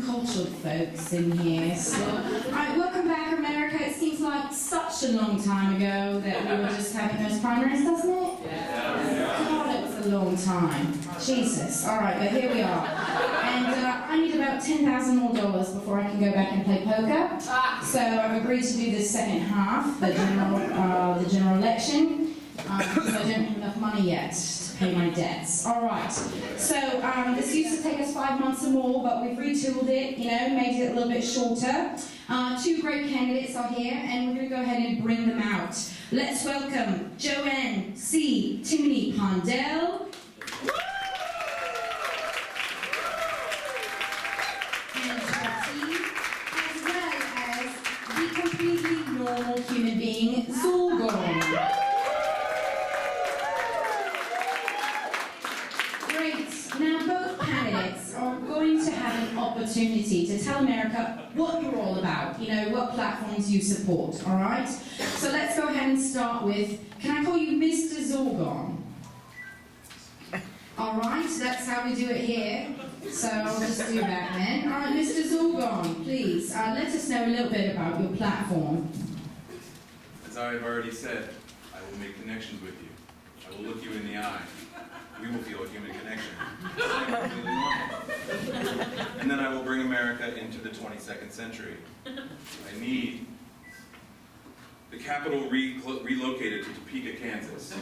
cultured folks in here. So, right, welcome back, America. It seems like such a long time ago that we were just having those primaries, doesn't it? God, it was a long time. Jesus. All right, but here we are. And I need about $10,000 more before I can go back and play poker. So I've agreed to do the second half, the general election, because I don't have enough money yet to pay my debts. All right. So this used to take us 5 months or more, but we've retooled it, made it a little bit shorter. 2 great candidates are here, and we're going to go ahead and bring them out. Let's welcome Joanne C. Timoney Pondell. And Jackie, as well as the completely normal human being, Zorgon. Great. Now both candidates are going to have an opportunity to tell America what you're all about, what platforms you support, all right? So let's go ahead and start with, can I call you Mr. Zorgon? All right, that's how we do it here. So I'll just do that then. All right, Mr. Zorgon, please, let us know a little bit about your platform. As I have already said, I will make connections with you. I will look you in the eye. We will feel a human connection. Completely normal. And then I will bring America into the 22nd century. I need the capital relocated to Topeka, Kansas.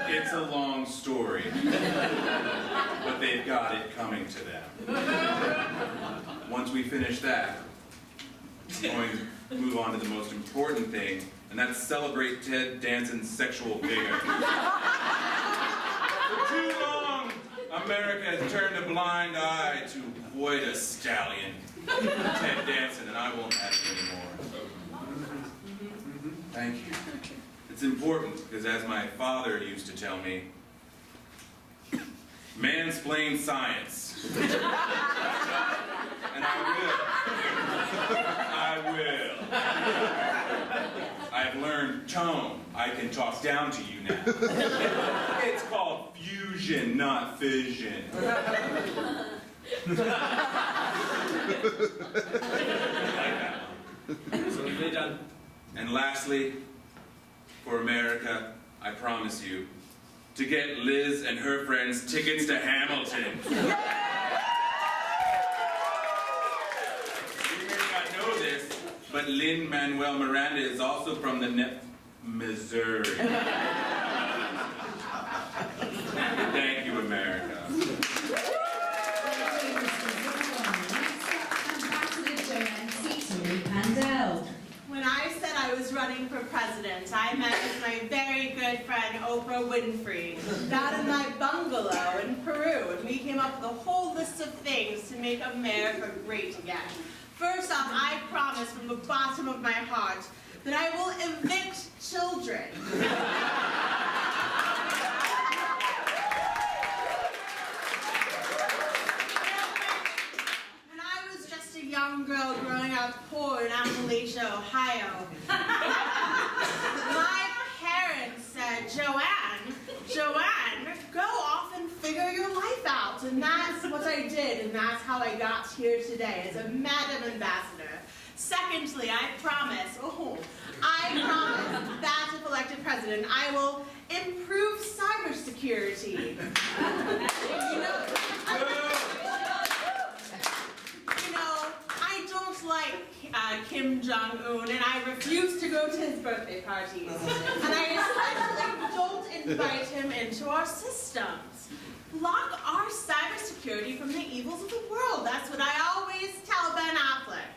It's a long story, but they've got it coming to them. Once we finish that, we're going to move on to the most important thing, and that's celebrate Ted Danson's sexual vigor. For too long, America has turned a blind eye to POTUS stallion, Ted Danson, and I won't have it anymore. Thank you. It's important, because as my father used to tell me, mansplain science. And I will. I've learned tone. I can talk down to you now. It's called fusion, not fission. Like that one. So we're done. And lastly, for America, I promise you, to get Liz and her friends tickets to Hamilton. You may not know this, but Lin-Manuel Miranda is also from the Missouri. Thank you, America. When I said I was running for president, I met with my very good friend Oprah Winfrey down in my bungalow in Peru, and we came up with a whole list of things to make America great again. First off, I promise from the bottom of my heart that I will evict children. Young girl growing up poor in Appalachia, Ohio. My parents said, Joanne, go off and figure your life out. And that's what I did, and that's how I got here today as a Madam Ambassador. Secondly, I promise that if elected president, I will improve cybersecurity. Kim Jong-un, and I refuse to go to his birthday parties. And I especially don't invite him into our systems. Block our cybersecurity from the evils of the world. That's what I always tell Ben Affleck.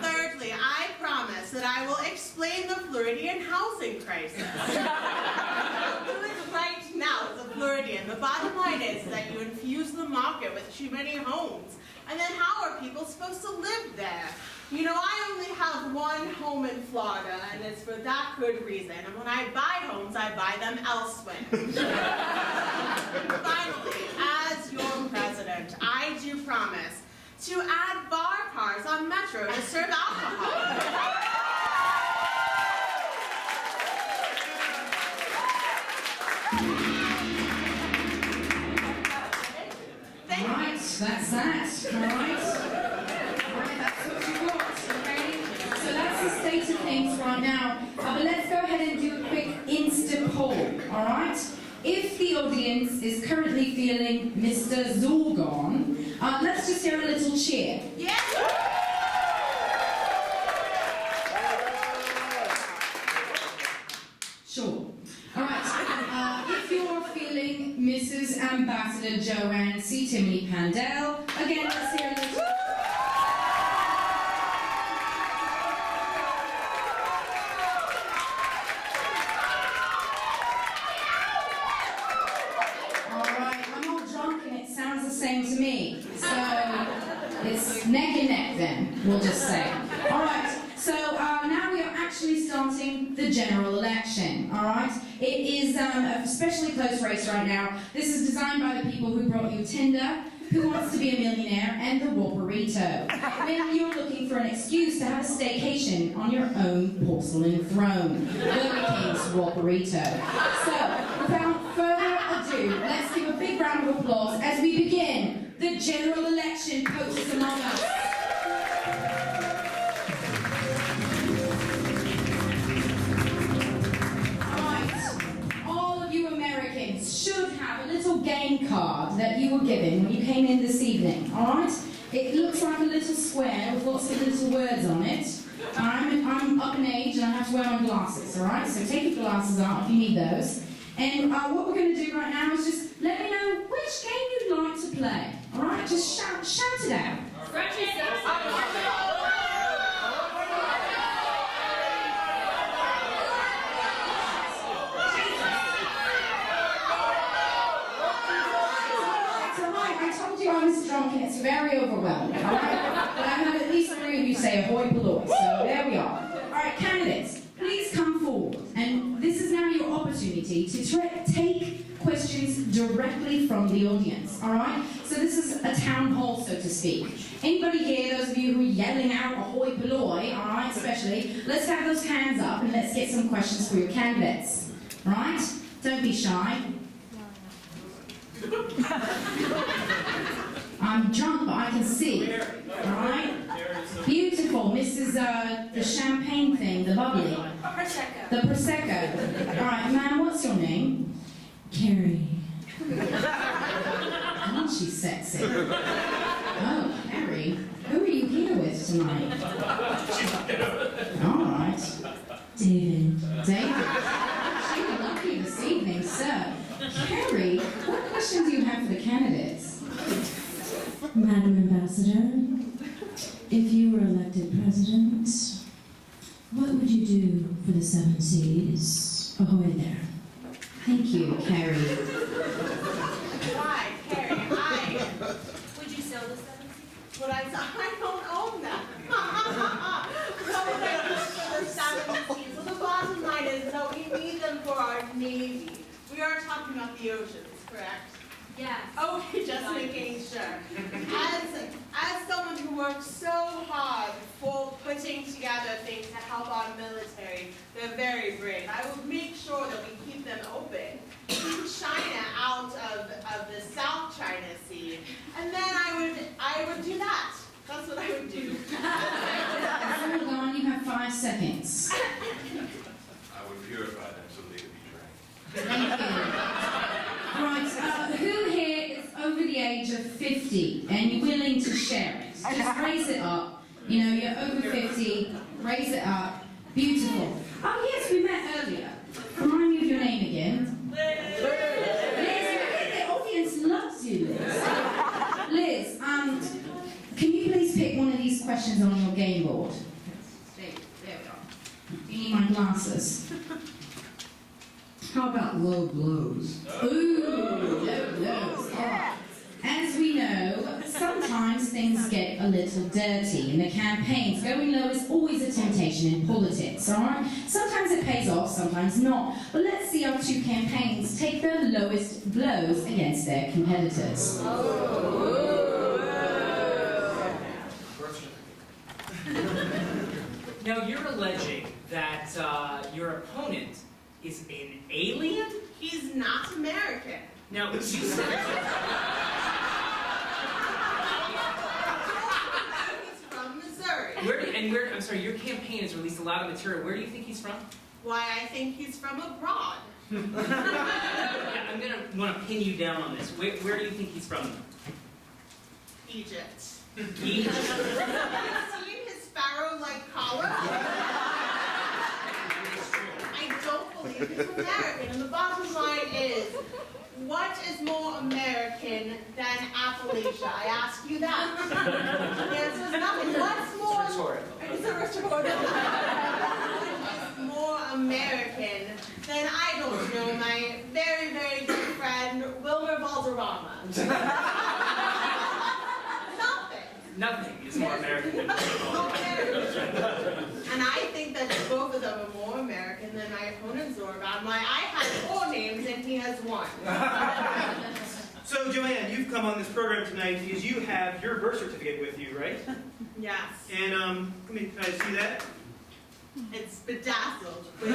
Thirdly, I promise that I will explain the Floridian housing crisis. I'll do it right now as a Floridian. The bottom line is that you infuse the market with too many homes. And then how are people supposed to live there? I only have one home in Florida, and it's for that good reason. And when I buy homes, I buy them elsewhere. Finally, as your president, I do promise to add bar cars on Metro to serve alcohol. Right. that's that, all right? All right, that's what you got, okay? So that's the state of things right now. But let's go ahead and do a quick Insta poll, all right? If the audience is currently feeling Mr. Zorgon, let's just hear a little cheer. Yeah. Sure. All right. If you're feeling Mrs. Ambassador Joanne C. Timmy Pandel, again, let's hear a little. All right. I'm all drunk and it sounds the same to me. So it's neck and neck then, we'll just say. All right. So now we are actually starting the general election, all right? It is a especially close race right now. This is designed by the people who brought you Tinder, Who Wants to Be a Millionaire, and the Whopperito. When you're looking for an excuse to have a staycation on your own porcelain throne, Burger King's Whopperito. So, without further ado, let's give a big round of applause as we begin the general election POTUS Among Us. Should have a little game card that you were given when you came in this evening, alright? It looks like a little square with lots of little words on it. I'm up in age and I have to wear my glasses, alright? So take your glasses out if you need those. And what we're going to do right now is just let me know which game you'd like to play, alright? Just shout it out. I was drunk and it's very overwhelming, all right? But I've had at least 3 of you say ahoy polloi, so there we are. All right, candidates, please come forward. And this is now your opportunity to take questions directly from the audience, all right? So this is a town hall, so to speak. Anybody here, those of you who are yelling out ahoy polloi, all right, especially, let's have those hands up and let's get some questions for your candidates, all right? Don't be shy. I'm drunk, but I can see. Alright? Beautiful. Mrs. The champagne thing, the bubbly. Prosecco. The Prosecco. Alright, ma'am, what's your name? Carrie. Oh, she's sexy. Oh, Carrie. Who are you here with tonight? Alright. David. David. You're lucky this evening, sir. Carrie, what questions do you have for the candidates? Madam Ambassador, if you were elected president, what would you do for the 7 Seas? Ahoy there. Thank you, Carrie. Why, Carrie? Would you sell the 7 Seas? Would I don't own that. What would I do for the 7 Seas? Well, the bottom line is, no, we need them for our Navy. We are talking about the oceans, correct? Yes. Oh, just making sure. As someone who works so hard for putting together things to help our military, they're very brave. I would make sure that we keep them open, keep China out of the South China Sea, and then I would do that. That's what I would do. Hold on, you have 5 seconds. I would purify them so they could be drank. Thank you. Right, who here is over the age of 50 and you're willing to share it? Just raise it up. You know, you're over 50, raise it up. Beautiful. Oh yes, we met earlier. Remind me of your name again. Liz. Liz, the audience loves you, Liz. Liz, can you please pick one of these questions on your game board? There we go. Do you need my glasses? How about low blows? Ooh, low blows. Right. As we know, sometimes things get a little dirty in the campaigns. Going low is always a temptation in politics, alright? Sometimes it pays off, sometimes not. But let's see our 2 campaigns take their lowest blows against their competitors. Now, you're alleging that your opponent is an alien? He's not American. Now, you said... And where, I'm sorry, your campaign has released a lot of material. Where do you think he's from? Why, I think he's from abroad. Yeah, I'm going to want to pin you down on this. Where do you think he's from? Egypt. Egypt? Have you seen his pharaoh-like collar? I don't believe he's American, and the bottom line is, what is more American than Appalachia? I ask you that. The answer is nothing. What's more... It's rhetorical. What is more American than, I don't know, my very, very good friend, Wilmer Valderrama? Nothing is more American than And I think that both of them are more American than my opponent Zorban. Why, I have 4 names and he has 1. So, Joanne, you've come on this program tonight because you have your birth certificate with you, right? Yes. And, can I see that? It's bedazzled with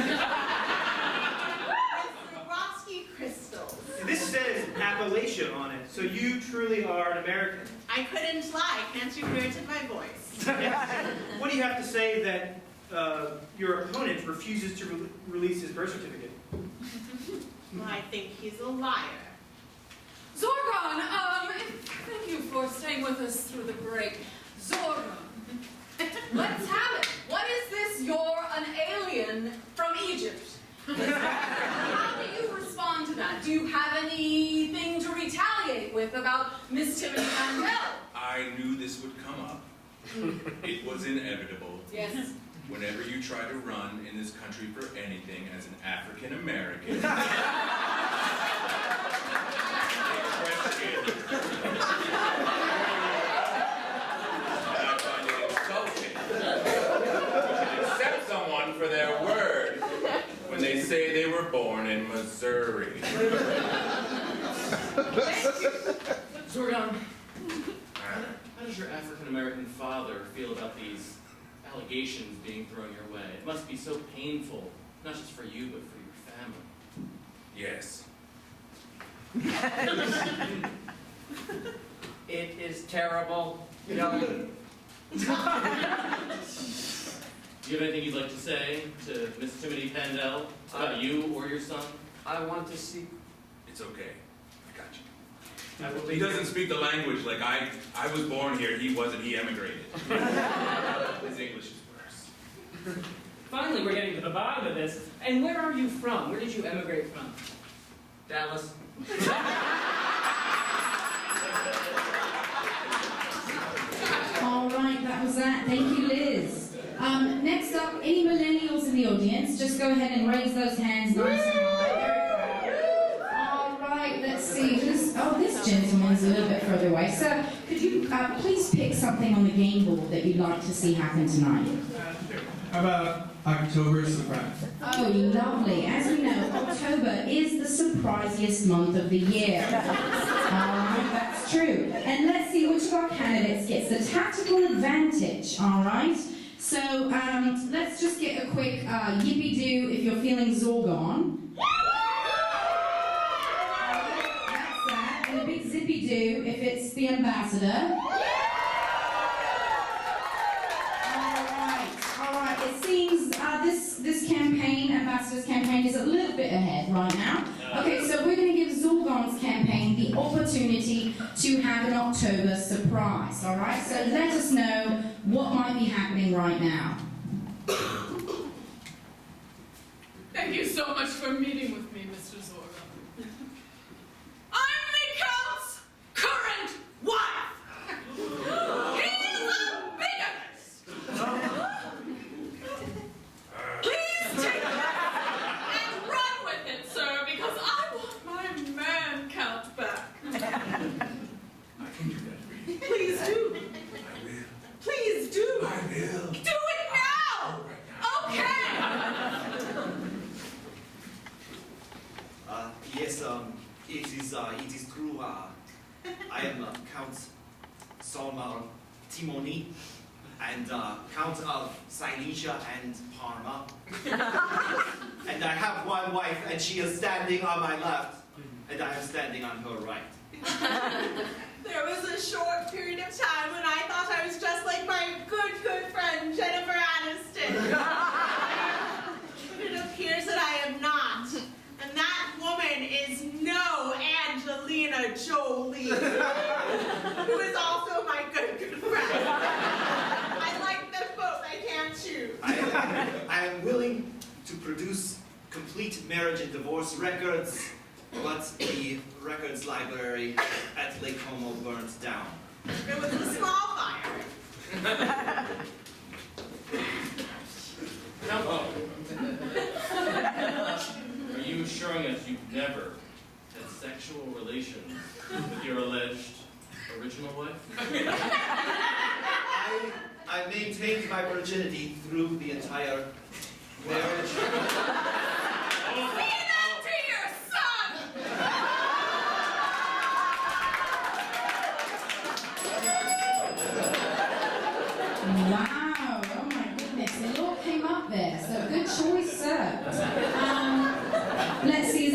Swarovski crystals. And this says Appalachia on it, so you truly are an American. I couldn't lie. Can't you hear it in my voice? What do you have to say that your opponent refuses to release his birth certificate? Well, I think he's a liar. Zorgon, thank you for staying with us through the break. Zorgon, let's have it. What is this? You're an alien from Egypt. How do you respond to that? Do you have anything to retaliate with about Miss Timothy Mandel? I knew this would come up. It was inevitable. Yes. Whenever you try to run in this country for anything as an African American, I find it insulting. You should accept someone for their word when they say they were born in Missouri. Zorgon, how does your African-American father feel about these allegations being thrown your way? It must be so painful, not just for you, but for your family. Yes. It is terrible. You know. Do you have anything you'd like to say to Miss Timothy Pandel about you or your son? I want to see. It's okay. I got you. I will He doesn't speak the language like I was born here. He wasn't. He emigrated. His English is worse. Finally, we're getting to the bottom of this. And where are you from? Where did you emigrate from? Dallas. All right, that was that. Thank you, Liz. Next up, any millennials in the audience, just go ahead and raise those hands nice and high. Very proud. All right, let's see. This gentleman's a little bit further away. So, could you please pick something on the game board that you'd like to see happen tonight? How about October surprise? Oh, lovely. As we know, October is the surprisiest month of the year. That's true. And let's see which of our candidates gets the tactical advantage, all right? So, let's just get a quick yippee-doo if you're feeling Zorgon. That's that. And a big zippy-doo if it's the ambassador. It seems this campaign, Ambassador's campaign, is a little bit ahead right now. Okay, so we're going to give Zorgon's campaign the opportunity to have an October surprise, all right? So let us know what might be happening right now. Thank you so much for meeting with me, Mr. Zorgon. I'm the Count's current wife! He's a bigamist! Please take that and run with it, sir, because I want my man Count back. I can do that for you. Please do. I will. Please do. I will. Do it now! Okay! Yes, it is true. I am Count Solomon Timoni and Count of Silesia and Parma. And I have one wife, and she is standing on my left, and I am standing on her right. There was a short period of time when I thought I was just like my good friend Jennifer produce complete marriage and divorce records, but the records library at Lake Como burned down. It was a small fire. Are you assuring us you've never had sexual relations with your alleged original wife? I maintained my virginity through the entire marriage. Say that to your son! Wow, oh my goodness, it all came up there, so good choice, sir. Let's see, is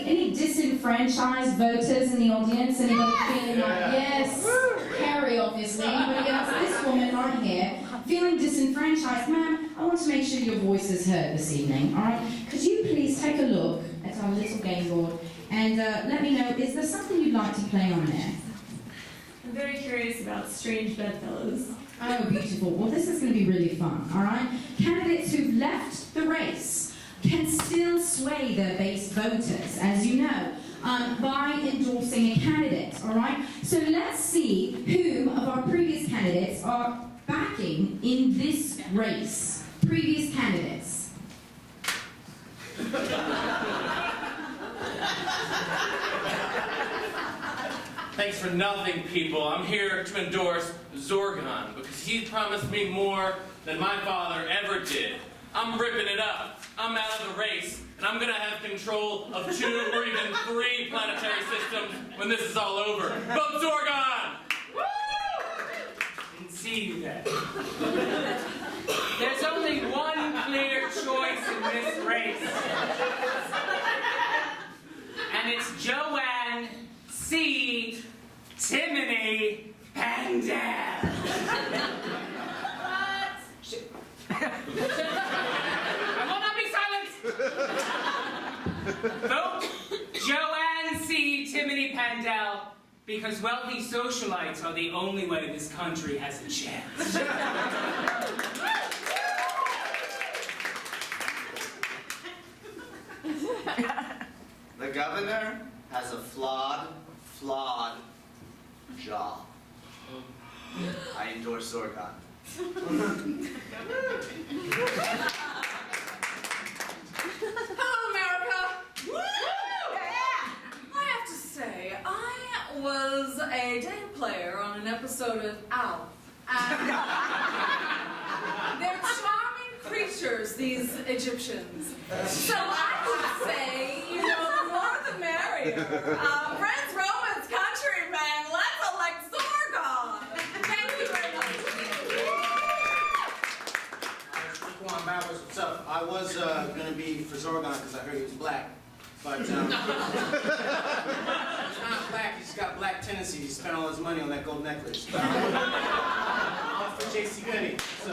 any disenfranchised voters in the audience? Anybody feeling like, yes, Harry obviously, anybody else? This woman right here, feeling disenfranchised. Ma'am, I want to make sure your voice is heard this evening, all right? Could you please take a look at our little game board and let me know, is there something you'd like to play on there? I'm very curious about strange bedfellows. Oh, beautiful. Well, this is going to be really fun, all right? Candidates who've left the race can still sway their base voters, as you know, by endorsing a candidate, all right? So let's see whom of our previous candidates are backing in this race. Previous candidates. Thanks for nothing, people. I'm here to endorse Zorgon because he promised me more than my father ever did. I'm ripping it up. I'm out of the race, and I'm gonna have control of 2 or even 3 planetary systems when this is all over. Vote Zorgon! Didn't see you then. There's only one clear choice in this race. And it's Joanne C. Timony Pandel. I will not be silent! Vote Joanne C. Timony Pandel, because wealthy socialites are the only way this country has a chance. The governor has a flawed job. I endorse Zorgon. Hello, America! I have to say, I was a day player on an episode of Alf, and they're charming creatures, these Egyptians. So I would say, you know, the more the merrier. Friends, Romans, countrymen, let's elect Zorgon! Thank you very much. What's up? I was gonna be for Zorgon because I heard he was black, but he's not black. He's got black tendencies. He spent all his money on that gold necklace. Off for J.C. Penney. So.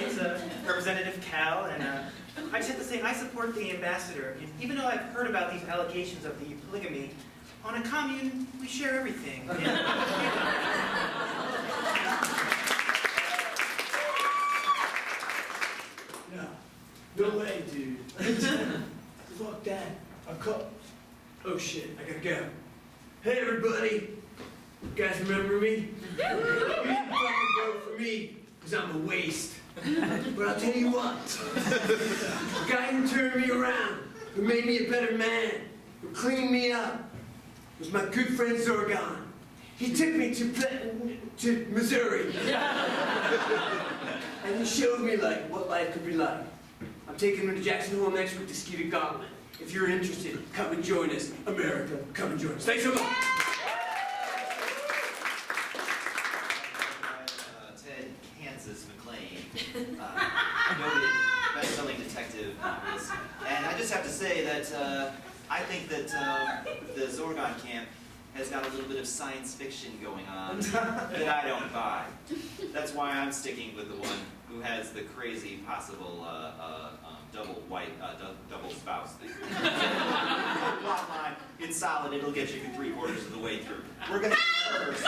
It's Representative Cal, and I just have to say I support the ambassador. Even though I've heard about these allegations of the polygamy, on a commune we share everything. No way, dude. Fuck that. Oh shit, I gotta go. Hey everybody, you guys remember me? You didn't fucking vote for me, because I'm a waste. But I'll tell you what, the guy who turned me around, who made me a better man, who cleaned me up, was my good friend Zorgon. He took me to Missouri. And he showed me like what life could be like. I'm taking him to Jackson Hole next week to ski the gauntlet. If you're interested, come and join us. America, come and join us. Thanks so much. Ted Kansas McLean, noted best-selling detective novelist. And I just have to say that I think that the Zorgon camp has got a little bit of science fiction going on that I don't buy. That's why I'm sticking with the one who has the crazy possible double spouse thing. Plot line, it's solid, it'll get you 3/4 of the way through. We're gonna do first.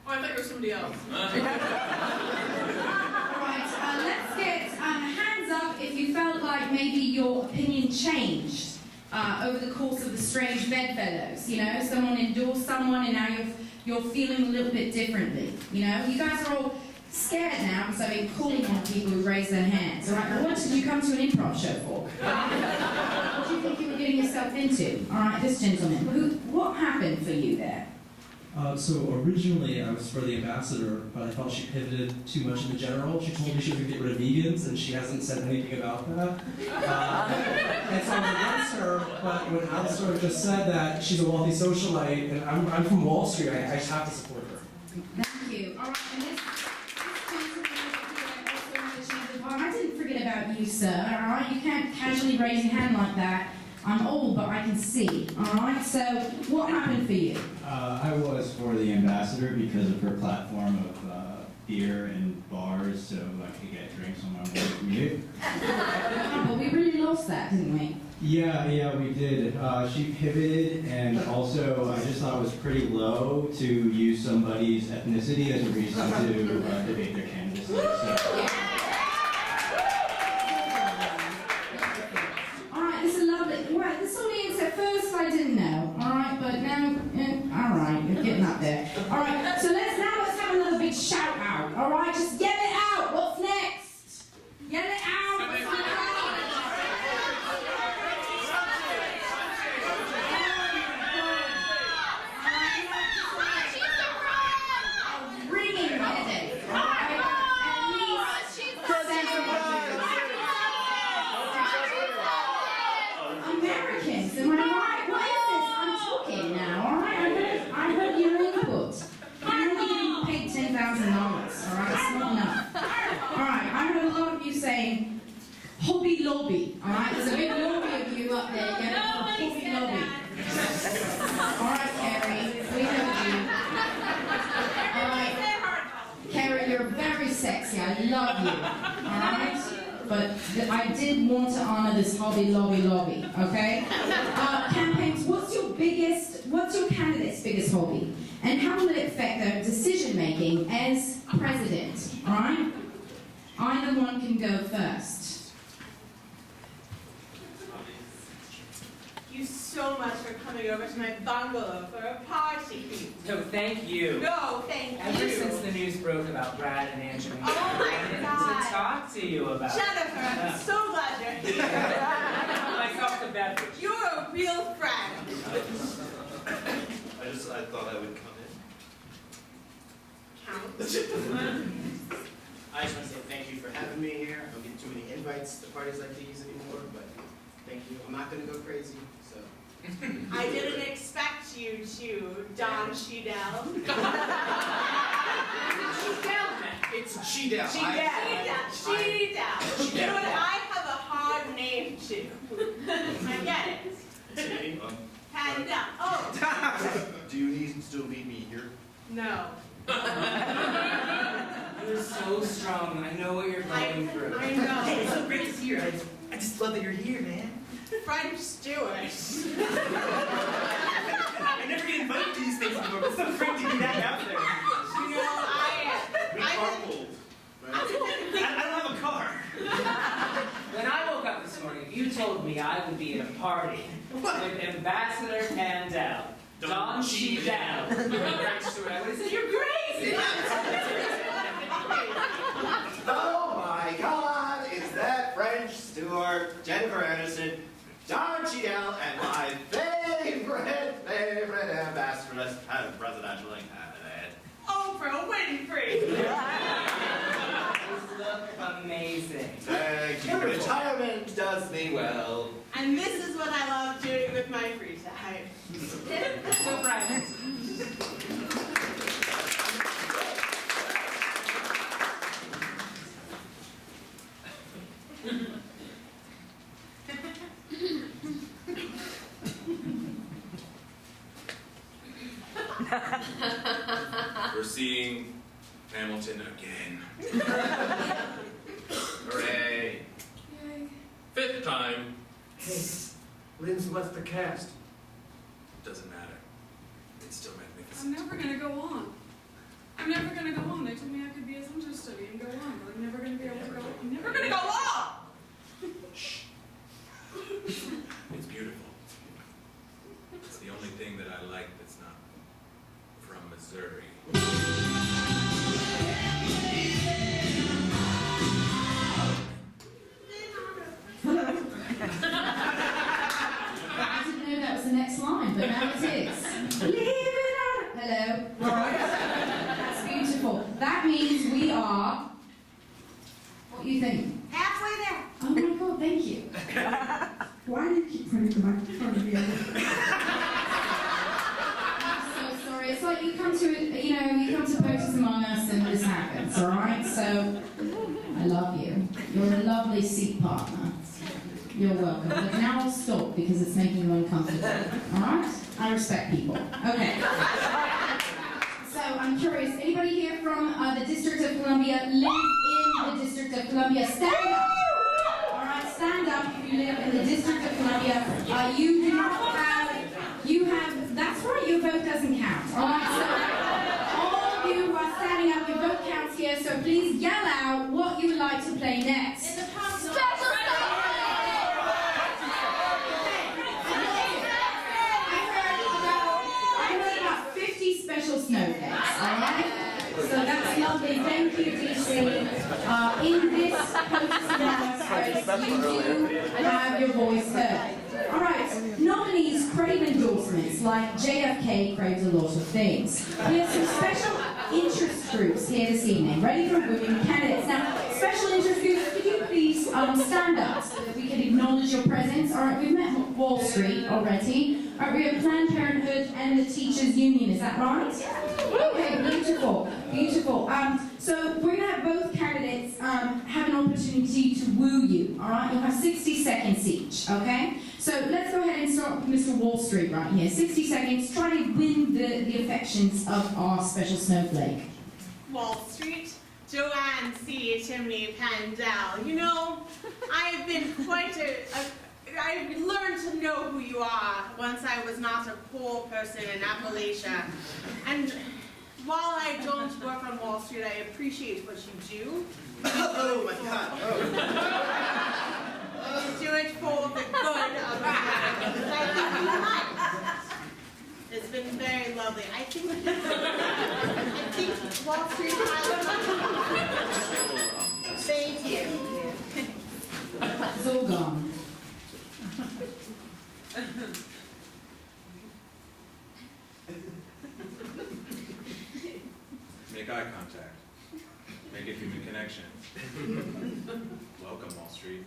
Oh, I thought it was somebody else. Alright, let's get hands up if you felt like maybe your opinion changed over the course of the strange bedfellows. You know, someone endorsed someone and now you're feeling a little bit differently. You know, you guys are all scared now because I've been calling on people who raise their hands. Alright, well, what did you come to an improv show for? What do you think you were getting yourself into? Alright, this gentleman. What happened for you there? So originally I was for the ambassador, but I felt she pivoted too much in the general. She told me she was going to get rid of vegans, and she hasn't said anything about that. And so I'm against her, but when Alistair just said that she's a wealthy socialite, and I'm from Wall Street, I just have to support her. Thank you. Alright, and this gentleman over here also has a chance of, I didn't forget about you, sir. Alright, you can't casually raise your hand like that. I'm old, but I can see. Alright, so what happened for you? I was for the ambassador because of her platform of beer and bars, so I could get drinks on my way from you. Oh, but we really lost that, didn't we? Yeah, we did. She pivoted, and also I just thought it was pretty low to use somebody's ethnicity as a reason to debate their candidacy. So. Alright, this is lovely. Well, this audience at first I didn't know. Alright, but now, alright, you're getting up there. Alright, so let's have another big shout out. Alright, just yell it out. What's next? Yell it out. Americans, am I right? What is this? I'm talking now, alright? I heard your input. I'm only getting paid $10,000, alright? It's not enough. Alright, I heard a lot of you saying Hobby Lobby, alright? There's a big lobby of you up there, yeah? Hobby Lobby. Alright, Carrie, we heard you. Alright, Carrie, you're very sexy, I love you, alright? But I did want to honor this Hobby Lobby, okay? Campaigns, what's your candidate's biggest hobby? And how will it affect their decision-making as president, all right? Either one can go first. Thank you so much for coming over to my bungalow for a party. No, thank you. No, thank you. Ever since the news broke about Brad and Angelina, Oh my God. to talk to you about Jennifer, I'm so glad you're here. myself the beverage. You're a real friend. I thought I would come Count. I just want to say thank you for having me here. I don't get too many invites to parties like these anymore, but thank you. I'm not going to go crazy, so. I didn't expect you to, Don Cheadle. It's Cheadle. Cheadle. You know what? I have a hard name too. I get it. Panda. Oh. Do you still need me here? No. You're so strong. I know what you're going through. I know. Hey, it's so great to see you. I just love that you're here, man. French Stewart. I never get invited to these things before, but it's so great to be that out there. You know, We carpooled. I don't have a car. When I woke up this morning, you told me I would be at a party with Ambassador Pandel, Don Cheadle, French Stewart. I would have said, you're crazy! Oh my God, it's that French Stewart, Jennifer Aniston, Don Cheadle, and my favorite ambassadoress and presidential candidate. Oprah Winfrey. Those look amazing. Thank you. Retirement does me well. And this is what I love doing with my free time. So friends. We're seeing Hamilton again. Hooray. Yay. 5th time. Hey, Lynn's left the cast. Doesn't matter. It's still I'm magnificent. never gonna go on. I'm never gonna go on. They told me I could be as understudy and go on, but I'm never gonna be able to go. I'm never gonna go on. It's beautiful. It's the only thing that I like that's not from Missouri. I didn't know that was the next line, but now it is. Leave it on. Hello. All right. That's beautiful. That means we are. What do you think? Halfway there. Oh my God! Thank you. Why do you keep putting the mic in front of you? I'm so sorry. It's like you come to POTUS Among Us and this happens. All right. So I love you. You're a lovely seat partner. You're welcome. But now I'll stop because it's making you uncomfortable. All right? I respect people. Okay. So I'm curious. Anybody here from the District of Columbia live in the District of Columbia? Stand up. All right. Stand up if you live in the District of Columbia. You do not have. You have. That's right. Your vote doesn't count. All right. So all of you who are standing up, your vote counts here. So please yell out what you would like to play next. Special special snowflakes, alright? So that's lovely. Thank you, DC. In this POTUS you do have your voice heard. Alright, nominees crave endorsements like JFK craves a lot of things. We have some special interest groups here this evening, ready for women candidates. Now, special interest groups, could you please stand up so that we can acknowledge your presence? Alright, we've met Wall Street already. Alright, we have Planned Parenthood and the Teachers Union, is that right? Okay, beautiful, beautiful. So we're going to have both candidates have an opportunity to woo you, alright? You'll have 60 seconds each, okay? So let's go ahead and start with Mr. Wall Street right here. 60 seconds, try to win the affections of our special snowflake. Wall Street, Joanne C. Chimney Pandel. You know, I've been I've learned to know who you are once I was not a poor person in Appalachia. And while I don't work on Wall Street, I appreciate what you do. Oh my God. You do it for the good of America. I think you might. It's been very lovely. I think Wall Street has. Thank you. It's all gone. Make eye contact. Make a human connection. Welcome, Wall Street.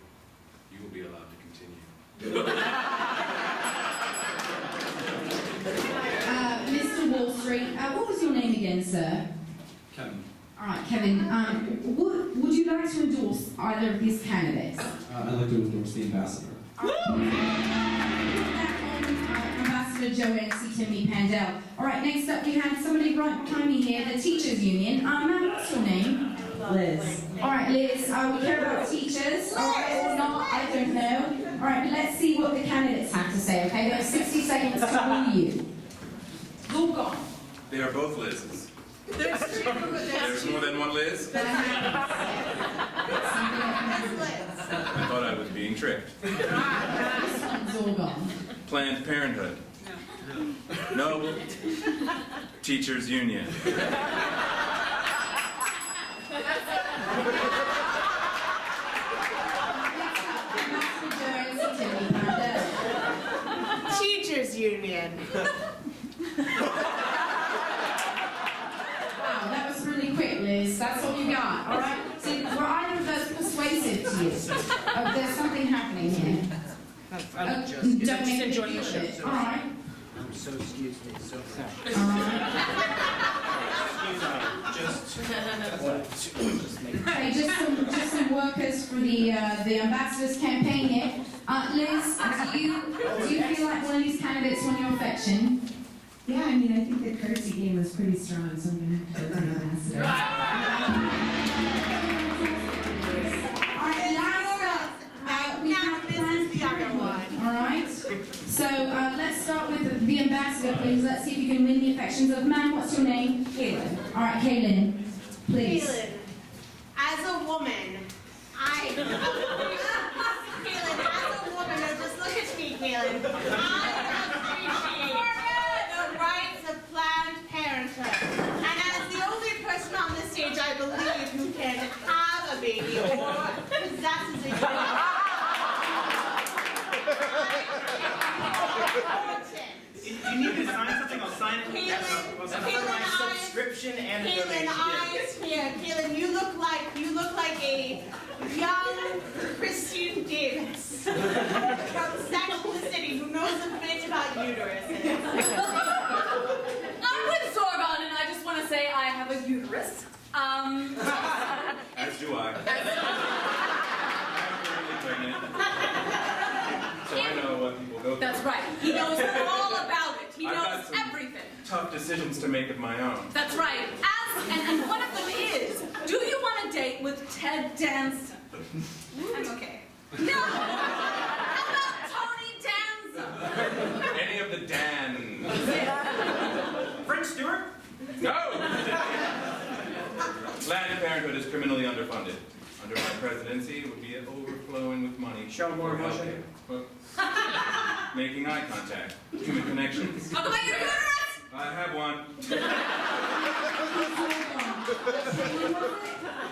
You will be allowed to continue. Mr. Wall Street, what was your name again, sir? Kevin. All right, Kevin. Would you like to endorse either of these candidates? I'd like to endorse the ambassador. Ambassador Joanne C. Timmy Pandel. All right, next up we have somebody right behind me here, the Teachers Union. Ma'am, what's your name? Liz. All right, Liz, we care about teachers, all right, or not, I don't know. All right, but let's see what the candidates have to say, okay? They have 60 seconds to woo you. It's all gone. They are both Liz's. There's more than one Liz? I thought I was being tricked. This one's all gone. Planned Parenthood. No. Teachers Union. Teachers Union. Wow, that was really quick, Liz. That's all you got, all right? See, were either of those persuasive to you? There's something happening here. I'm just Don't make me feel it. All right. I'm so excuse me. So sorry. All right. Okay, just some workers for the ambassador's campaign here. Liz, do you feel like one of these candidates won your affection? Yeah, I mean, I think the courtesy game was pretty strong, so I'm going to have to go to the ambassador. All right, last up, we have Planned Parenthood. All right. So let's start with the the ambassador, please. Let's see if you can win the affections of ma'am. What's your name? Kaylin. All right, Kaylin, please. Kaylin, as a woman, Kaylin, as a woman, now just look at me, Kaylin. I appreciate the rights of Planned Parenthood. And as the only person on this stage, I believe, who can have a baby or possesses a human. If you need me to sign something, I'll sign it. I'll sign my subscription and a donation. Kaylin, you look like a young Christian Davis from Sex and the City who knows a bit about uteruses. I'm with Zorgon, and I just want to say I have a uterus. As do I. I'm currently pregnant. So I know what people go through. That's right. He knows all about it. He I've knows got some everything. tough decisions to make of my own. That's right. And one of them is, do you want to date with Ted Danson? I'm okay. No! How about Tony Danza? Any of the Dans. French Stewart? No! Planned Parenthood is criminally underfunded. Under my presidency, it would be overflowing with money. Show more emotion. Making eye contact. Human connections. Talk about your uterus! I have one.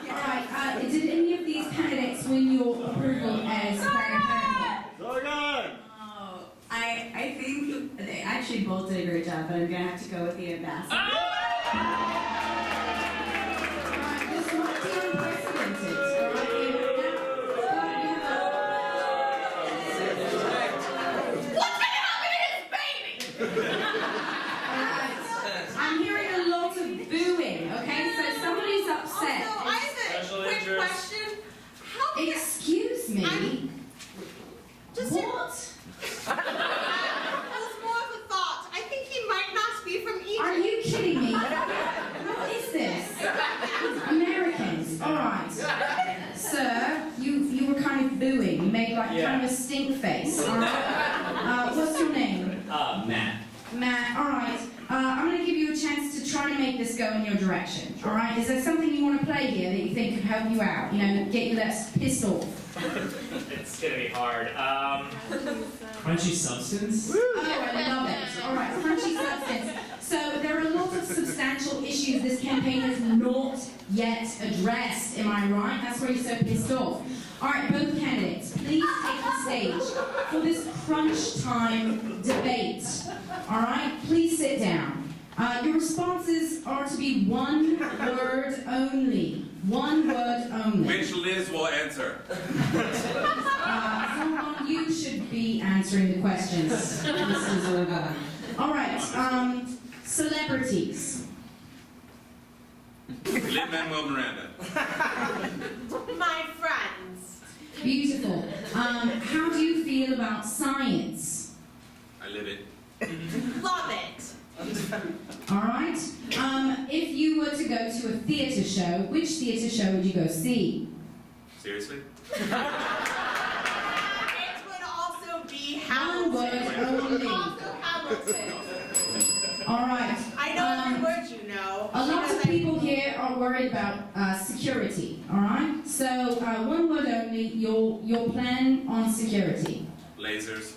Alright, did any of these candidates win your approval as Planned Parenthood? Oh, I think they actually both did a great job, but I'm gonna have to go with the ambassador. Alright, this might be unprecedented. I'm hearing a lot of booing, okay? So somebody's upset. Also, I have a quick question. How Excuse me? What? That was more of a thought. I think he might not be from Egypt. Are you kidding me? What is this? Americans. Alright. Sir, you were kind of booing. You made like kind of a stink face. Alright. What's your name? Matt. Matt, alright. I'm going to give you a chance to try to make this go in your direction. Alright? Is there something you want to play here that you think could help you out? You know, get you less pissed off? It's gonna be hard. Crunchy substance? Oh, I love it. Alright, crunchy substance. So there are a lot of substantial issues this campaign has not yet addressed. Am I right? That's why you're so pissed off. Alright, both candidates, please take the stage for this crunch time debate. Alright, please sit down. Your responses are to be one word only. One word only. Which Liz will answer. Someone, you should be answering the questions. This is over. Alright, celebrities. Lin-Manuel Miranda. My friends. Beautiful. How do you feel about science? I live it. Love it. Alright. If you were to go to a theatre show, which theatre show would you go see? Seriously? It would also be One word Hamilton. only. Also Hamilton. Alright. I know every word you know. A lot of people here are worried about security, alright? So, one word only, your plan on security. Lasers.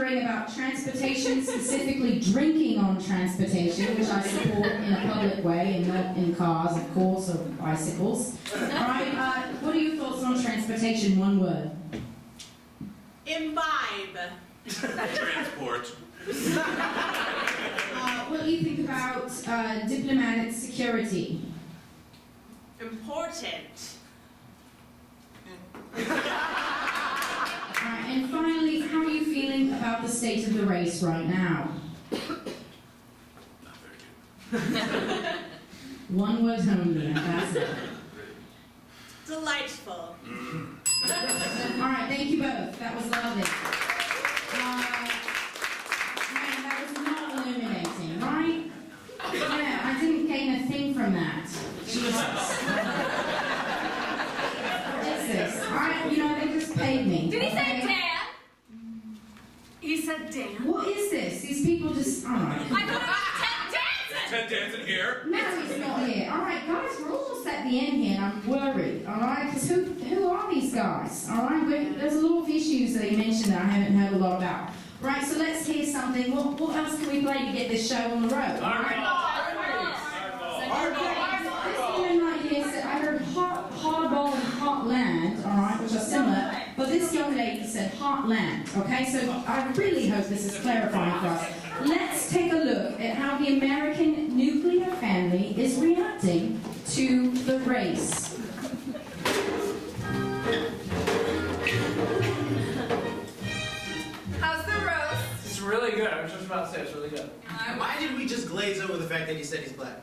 About transportation, specifically drinking on transportation, which I support in a public way and not in cars, of course, or bicycles. Alright, what are your thoughts on transportation? One word. Imbibe. Transport. What do you think about diplomatic security? Important. And finally, how are you feeling about the state of the race right now? Not very good. One word only, Ambassador. Delightful. Alright, thank you both. That was lovely. Man, that was not illuminating, right? than that. Jesus. What's this? You know, they just paid me. Did he say Dan? He said Dan. What is this? These people just, all right. I thought it was Ted Danson. Ted Danson here. Mary's not here. All right, guys, we're almost at the end here, and I'm worried, all right? Because who are these guys, all right? There's a lot of issues that he mentioned that I haven't heard a lot about. Right, so let's hear something. What else can we play to get this show on the road? I heard hardball and heartland, all right, which are similar, but this young lady said heartland, okay? So I really hope this is clarifying for us. Let's take a look at how the American nuclear family is reacting to the race. How's the roast? It's really good. I was just about to say it's really good. Why did we just glaze over the fact that he said he's black?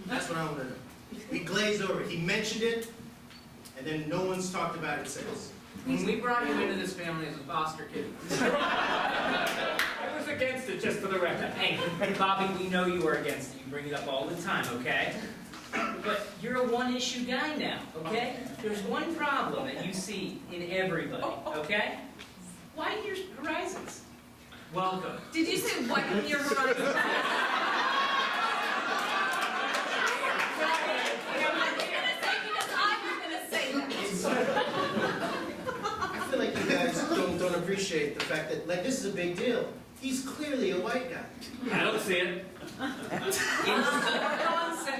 That's what I want to know. We glazed over it. He mentioned it, and then no one's talked about it since. When we brought you into this family as a foster kid, I was against it, just for the record. Hey, Bobby, we know you are against it. You bring it up all the time, okay? But you're a one-issue guy now, okay? There's one problem that you see in everybody, okay? Widen your horizons. Welcome. Did you say widen your horizons? I feel like you guys don't appreciate the fact that, like, this is a big deal. He's clearly a white guy. I don't see it.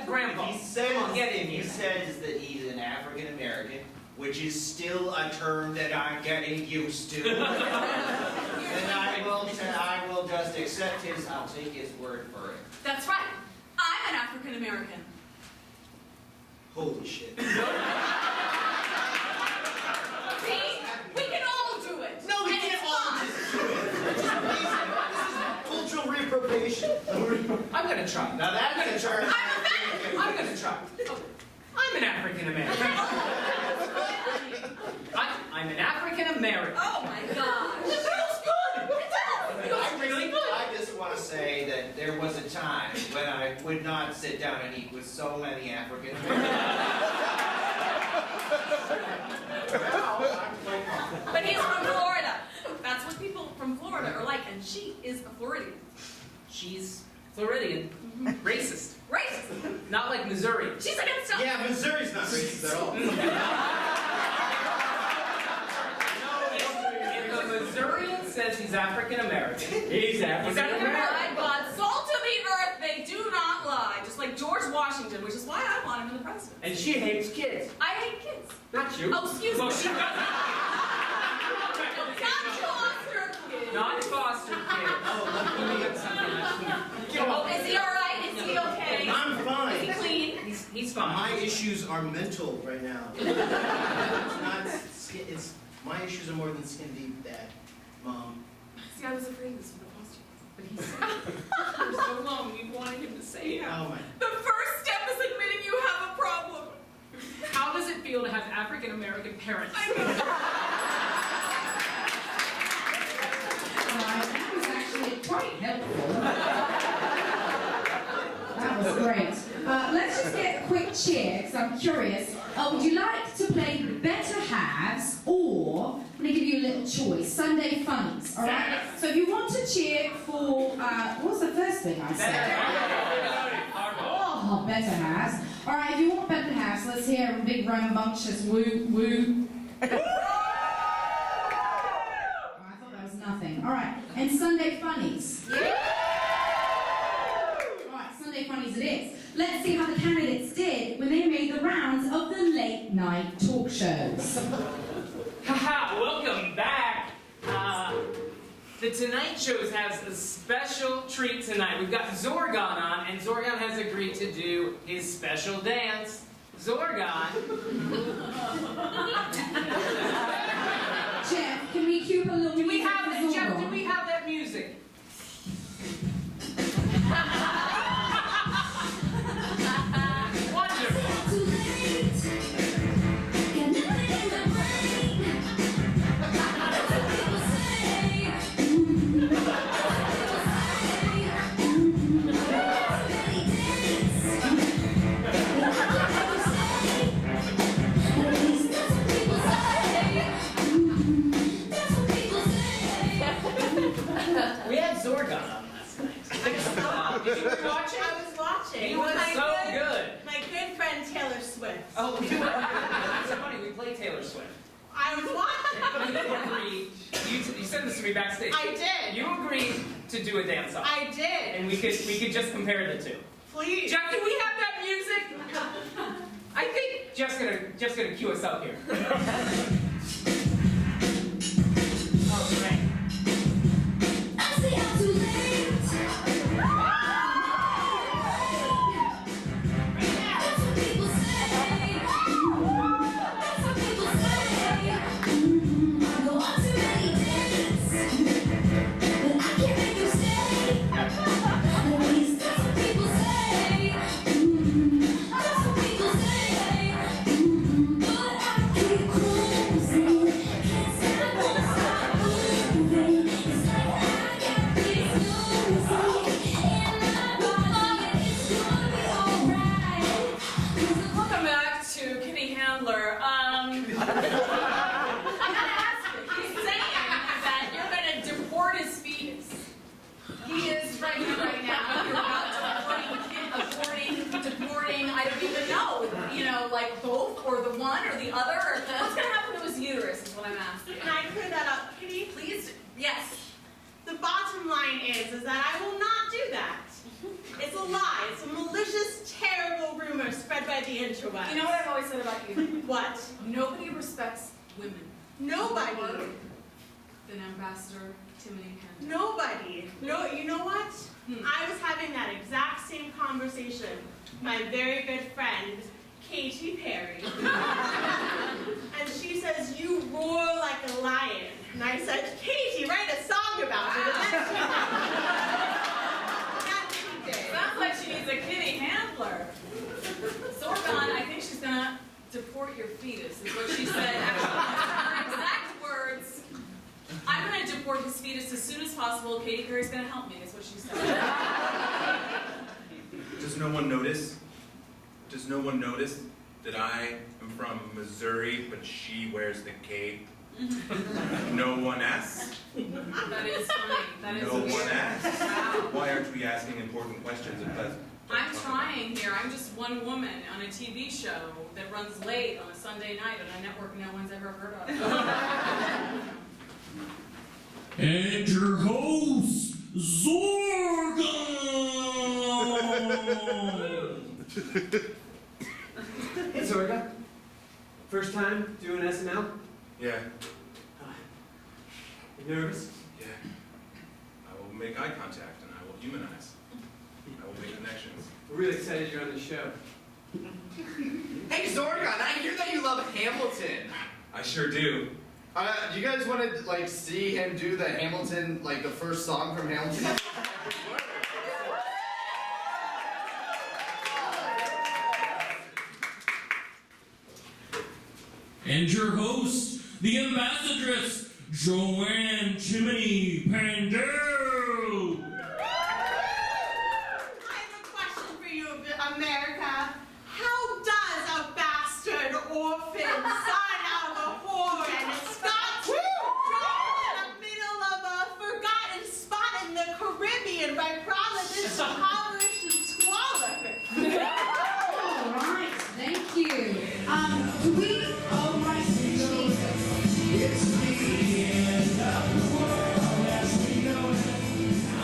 Grandpa. He says that he's an African American, which is still a term that I'm getting used to. And I will just accept I'll take his word for it. That's right. I'm an African American. Holy shit. See? We can all do it. No, we And can't it's all fun. just do it. This is cultural reappropriation. I'm gonna try. Now that's a term. I'm gonna try. I'm an African American. I'm an African American. Oh my gosh. It feels good. It does. It feels really good. I just want to say that there was a time when I would not sit down and eat with so many African Americans. But he's from Florida. That's what people from Florida are like, and she is a Floridian. She's Floridian. Racist. Racist. Not like Missouri. She's against us. Yeah, Missouri's not racist at all. If a Missourian says he's African American, he's African American. My God, salt of the earth, they do not lie. Just like George Washington, which is why I want him in the presidency. And she hates kids. I hate kids. Not you. Oh, excuse Well, me. she doesn't. Not foster kids. Not foster kids. Oh, Oh, is he all right? Is he okay? I'm fine. Is he clean? He's fine. My issues are mental right now. My issues are more than skin deep, Dad, Mom. See, I was afraid this was a foster kid. But he said for so long we wanted him to say it. Oh my. The first step is admitting you have a problem. How does it feel to have African American parents? I know. That was actually quite helpful. That was great. Let's just get a quick cheer, because I'm curious. Would you like to play Better Halves, or I'm going to give you a little choice, Sunday Funnies, all right? So if you want to cheer for, what was the first thing I said? Oh, Better Halves. All right, if you want Better Halves, let's hear a big rambunctious woo, woo. I thought that was nothing. All right, and Sunday Funnies. All right, Sunday Funnies it is. Let's see how the candidates did when they made the rounds of the late night talk shows. Haha, welcome back. The Tonight Show has a special treat tonight. We've got Zorgon on, and Zorgon has agreed to do his special dance. Zorgon. Jeff, can we cue a little Do we music have for that, Jeff? Zorgon? Do we have that music? Wonderful. birthday. He was so good. My good friend Taylor Swift. Oh, it's so funny. We play Taylor Swift. I was watching. You agreed. You said this to me backstage. I did. You agreed to do a dance off. I did. And we could just compare the two. Please. Jeff, can we have that music? I think Jeff's gonna cue us up here. Oh, great. I say I'm too late. That's what people say. That's what people say. I go on too many dates, but I can't make them stay. At least that's what people say. That's what people say. But I keep cruising. Can't stop, won't stop moving. It's like I got this music in my body. It's gonna be alright. Welcome back to Kenny Handler. I gotta ask you, he's saying that you're gonna deport his fetus. He is pregnant right now. You're about deporting, I don't even know, like both or the one or the other. Or what's gonna happen to his uterus is what I'm asking. Can I clear that up, Kitty? Please, yes. The bottom line is that I will not do that. It's a lie. It's a malicious, terrible rumor spread by the interwebs. You know what I've always said about you? What? Nobody respects women. Nobody. More than Ambassador Timothy Penn. Nobody. No, you know what? I was having that exact same conversation with my very good friend, Katy Perry. And she says, you roar like a lion. And I said, Katy, write a song about it. And then she did. Sounds like she needs a kitty handler. Zorgon, I think she's gonna deport your fetus, is what she said. Her exact words. I'm gonna deport his fetus as soon as possible. Katy Perry's gonna help me, is what she said. Does no one notice? Does no one notice that I am from Missouri, but she wears the cape? No one asks? That is funny. That is No weird. one asks? Wow. Why aren't we asking important questions at Pleasant? I'm trying here. I'm just one woman on a TV show that runs late on a Sunday night on a network no one's ever heard of. And your host, Zorgon! Hey, Zorga. First time doing SNL? Yeah, You nervous? yeah. I will make eye contact and I will humanize. I will make connections. We're really excited you're on the show. Hey Zorgon, I hear that you love Hamilton. I sure do. Do you guys want to like see him do the Hamilton, like the first song from Hamilton? And your host, the ambassadress, Joanne Chimney Pandero! I have a question for you, America. How does a bastard orphan son of a whore and a Scots dropped in the middle of a forgotten spot in the Caribbean by Providence, impoverished and squalor? All right, thank you. Can we? Oh my Jesus.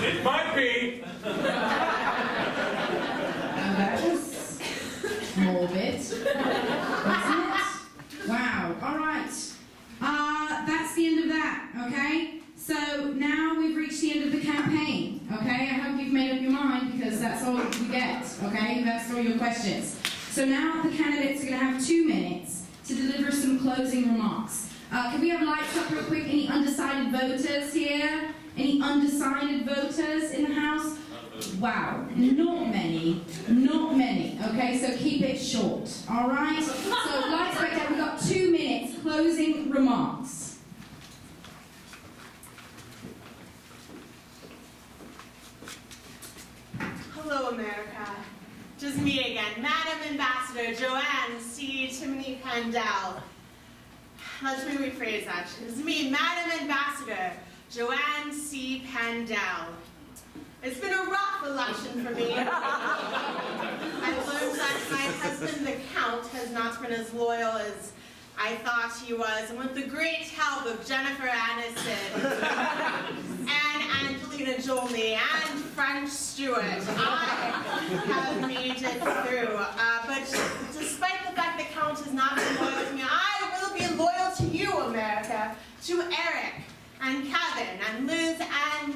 It might be. That was morbid, wasn't it? Wow. All right. That's the end of that. Okay. So now we've reached the end of the campaign. Okay. I hope you've made up your mind because that's all you get. Okay. That's all your questions. So now the candidates are going to have 2 minutes to deliver some closing remarks. Can we have lights up real quick? Any undecided voters here? Any undecided voters in the house? Wow, not many, not many. Okay, so keep it short, all right? So lights back down, we've got 2 minutes, closing remarks. Hello, America. Just me again, Madam Ambassador Joanne C. Timothy Pandel. Let me rephrase that. It's me, Madam Ambassador Joanne C. Pandel. It's been a rough election for me. I've learned that my husband, the Count, has not been as loyal as I thought he was, and with the great help of Jennifer Aniston, and Angelina Jolie, and French Stewart, I have made it through. But despite the fact that Count has not been loyal to me, I will be loyal to you, America, to Eric, and Kevin, and Liz, and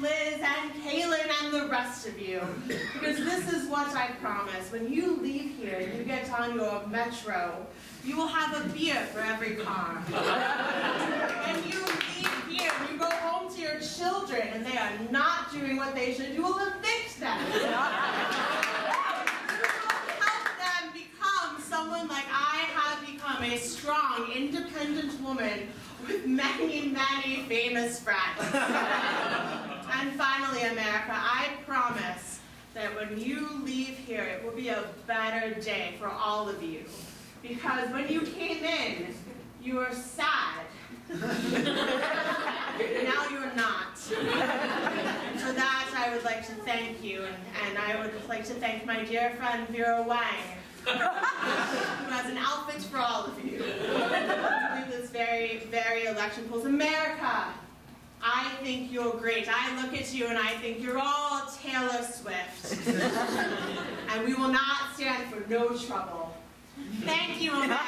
Kaylin, and the rest of you. Because this is what I promise. When you leave here and you get on your metro, you will have a beer for every car. When you leave here and you go home to your children and they are not doing what they should, you will evict them. You will help them become someone like I have become, a strong, independent woman with many, many famous friends. And finally, America, I promise that when you leave here, it will be a better day for all of you. Because when you came in, you were sad. Now you're not. For that, I would like to thank you, and I would like to thank my dear friend Vera Wang, who has an outfit for all of you. Through this very, very election polls. America, I think you're great. I look at you and I think you're all Taylor Swift. And we will not stand for no trouble. Thank you, America.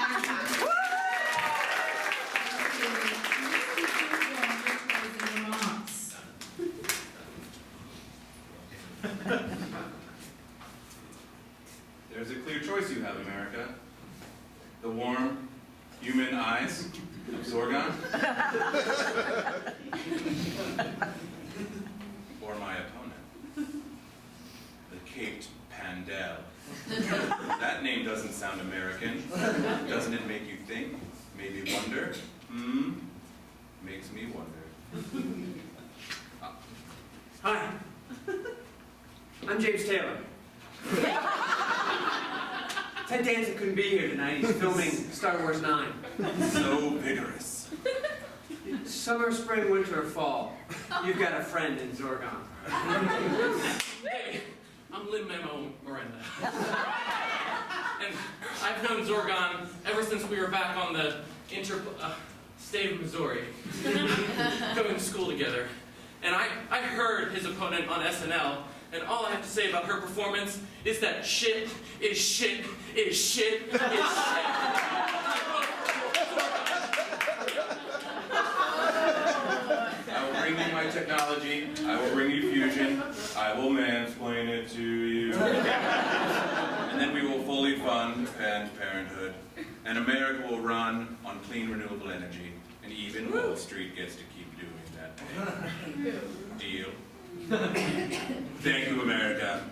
There's a clear choice you have, America. The warm, human eyes of Zorgon. Or my opponent. The caped Pandel. That name doesn't sound American. Doesn't it make you think? Maybe wonder? Makes me wonder. Hi. I'm James Taylor. Ted Danson couldn't be here tonight. He's filming Star Wars 9. So vigorous. Summer, spring, winter, or fall. You've got a friend in Zorgon. Hey, I'm Lin-Manuel Miranda. And I've known Zorgon ever since we were back on the state of Missouri, going to school together. And I heard his opponent on SNL, and all I have to say about her performance is that shit is shit is shit is shit. I will bring you my technology. I will bring you fusion. I will mansplain it to you. And then we will fully fund Planned Parenthood. And America will run on clean renewable energy. And even Wall Street gets to keep doing that. Deal? Thank you, America.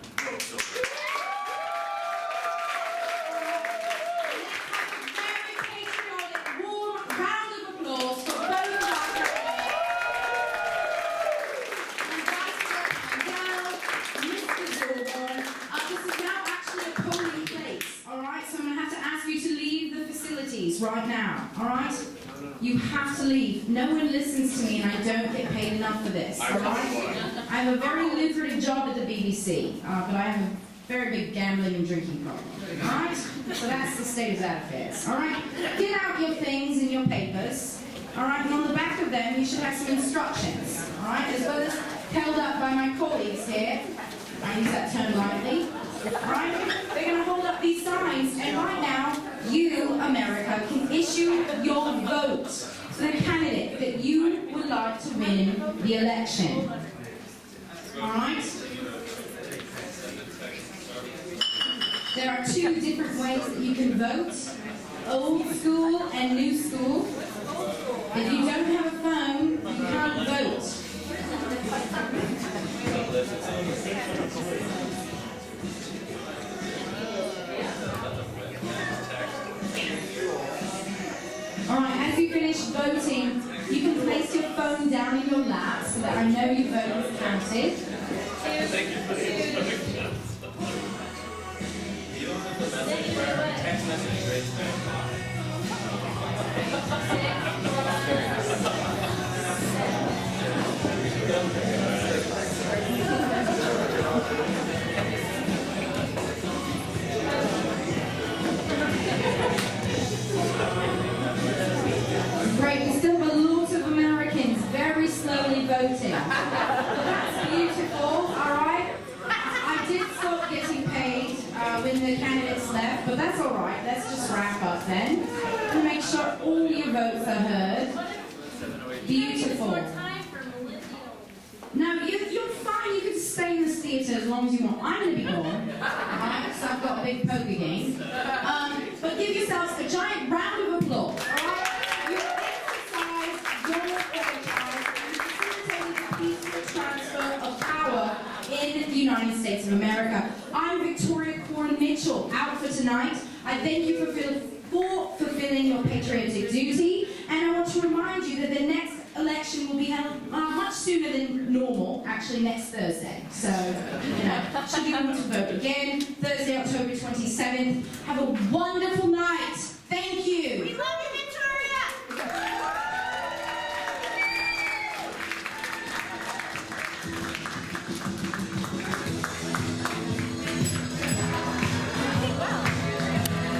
Right now, all right? You have to leave. No one listens to me and I don't get paid enough for this, all right? I have a very lucrative job at the BBC, but I have a very big gambling and drinking problem, all right? So that's the state of that affairs, all right? Get out your things and your papers, all right? And on the back of them, you should have some instructions, all right? As well as held up by my colleagues here. I use that term lightly, all right? They're going to hold up these signs, and right now, you, America, can issue your vote for the candidate that you would like to win the election. Alright? There are two different ways that you can vote. Old school and new school. If you don't have a phone, you can't vote. Alright, as you finish voting, you can place your phone down in your lap so that I know your vote is counted. Thank you. Text message. minutes left, but that's all right. Let's just wrap up then. And make sure all your votes are heard. Beautiful. No, you're fine. You can stay in this theatre as long as you want. I'm going to be gone, right? So I've got a big poker game. But give yourselves a giant round of applause, all right? You exercise your franchise and facilitated the peaceful transfer of power in the United States of America. I'm Victoria Corin Mitchell, out for tonight. I thank you for fulfilling your patriotic duty, and I want to remind you that the next election will be held much sooner than normal, actually next Thursday. So, should you want to vote again, Thursday, October 27th. Have a wonderful night.